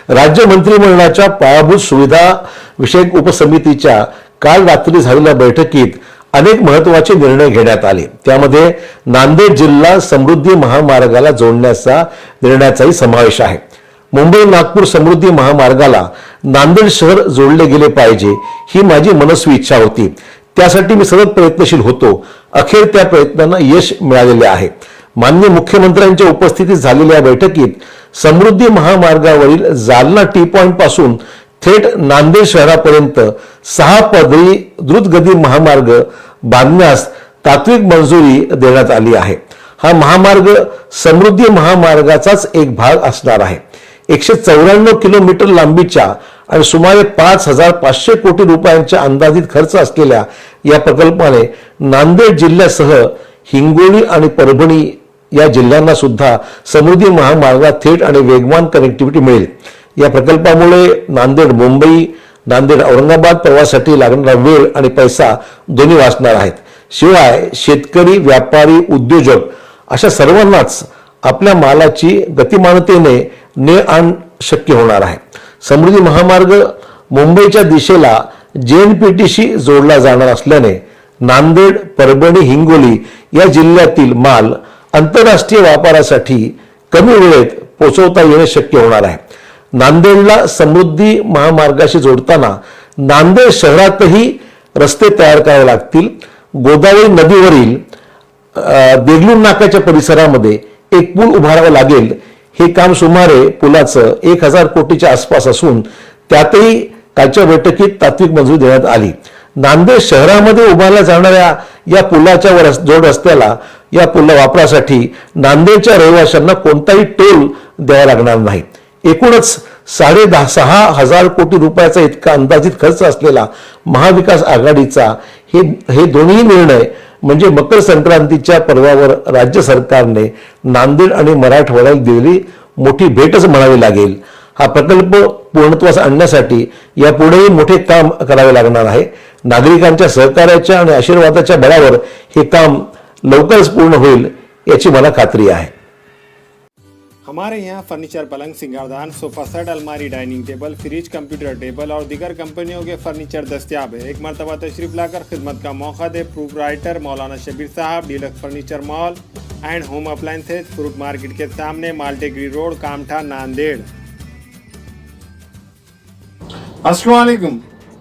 राज्य मंत्रिमंडळाच्या पायाभूत सुविधा विषयक उपसमितीच्या काल रात्री झालेल्या बैठकीत अनेक महत्त्वाचे निर्णय घेण्यात आले। त्यामध्ये नांदेड जिल्हा समृद्धी महामार्गाला जोडण्याचा निर्णयाचाही समावेश आहे। मुंबई नागपूर समृद्धी महामार्गाला नांदेड शहर जोडले गेले पाहिजे ही माझी मनस्वी इच्छा होती। त्यासाठी मी सतत प्रयत्नशील होतो। अखेर त्या प्रयत्नांना यश मिळालेले आहे। माननीय मुख्यमंत्र्यांच्या उपस्थितीत झालेल्या बैठकीत समृद्धी महामार्गावरील जालना टी पॉइंट पासून थेट नांदेड शहरापर्यंत 6 पदरी द्रुतगती महामार्ग बांधण्यास तात्विक मंजुरी देण्यात आली आहे। हा महामार्ग समृद्धी महामार्गाचाच एक भाग असणार आहे। 194 किलोमीटर लांबीच्या आणि सुमारे 5,500 कोटी रुपयांच्या अंदाजित खर्च असलेल्या या प्रकल्पाने नांदेड जिल्ह्यासह हिंगोली आणि परभणी या जिल्ह्यांना सुद्धा समृद्धी महामार्गात थेट आणि वेगवान कनेक्टिव्हिटी मिळेल। या प्रकल्पामुळे नांदेड मुंबई, नांदेड औरंगाबाद प्रवासासाठी लागणारा वेळ आणि पैसा दोन्ही वाचणार आहेत। शिवाय शेतकरी, व्यापारी, उद्योजक अशा सर्वांनाच आपल्या मालाची गतिमानतेने ने-आण शक्य होणार आहे। समृद्धी महामार्ग मुंबईच्या दिशेला JNPTशी जोडला जाणार असल्याने नांदेड, परभणी, हिंगोली या जिल्ह्यातील माल आंतरराष्ट्रीय व्यापारासाठी कमी वेळेत पोहोचवता येणे शक्य होणार आहे। नांदेडला समृद्धी महामार्गाशी जोडताना नांदेड शहरातही रस्ते तयार करावे लागतील। गोदावरी नदीवरील देगलूर नाक्याच्या परिसरामध्ये एक पूल उभारावा लागेल। हे काम सुमारे पुलाचं 1,000 कोटीच्या आसपास असून त्यातही कालच्या बैठकीत तात्विक मंजुरी देण्यात आली। नांदेड शहरामध्ये उभारल्या जाणाऱ्या या पुलाच्या जोड रस्त्याला या पुला वापरासाठी नांदेडच्या रहिवाशांना कोणताही टोल द्यावा लागणार नाही। एकूणच 6,500 कोटी रुपयाचा इतका अंदाजित खर्च असलेला महाविकास आघाडीचा हे दोन्ही निर्णय म्हणजे मकर संक्रांतीच्या पर्वावर राज्य सरकारने नांदेड आणि मराठवाड्याला दिलेली मोठी भेटच म्हणावी लागेल। हा प्रकल्प पूर्णत्वास आणण्यासाठी यापुढेही मोठे काम करावे लागणार आहे। नागरिकांच्या सहकार्याच्या आणि आशीर्वादाच्या बळावर हे काम लवकरच पूर्ण होईल याची मला खात्री आहे। हमारे यहाँ फर्नीचर, पलंग, सिंगारदान, सोफा सेट, अलमारी, dining table, fridge, computer table और दीगर कंपनियों के फर्नीचर दस्तियाब है। एक मरतबा तशरीफ लाकर खिदमत का मौका दे। प्रोप्राइटर मौलाना शबीर साहब, deluxe furniture mall and home appliances, fruit market के सामने, माल्टेगिरी रोड, कामठा, नांदेड़। अस्सलाम वालेकुम,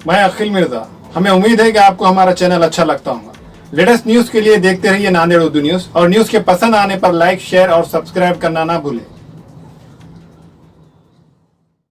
मैं अखिल मिर्जा। हमें उम्मीद है कि आपको हमारा चैनल अच्छा लगता होगा। लेटेस्ट न्यूज के लिए देखते रहिए नांदेड़ उर्दू न्यूज और न्यूज के पसंद आने पर लाइक, शेयर और सब्सक्राइब करना ना भूलें।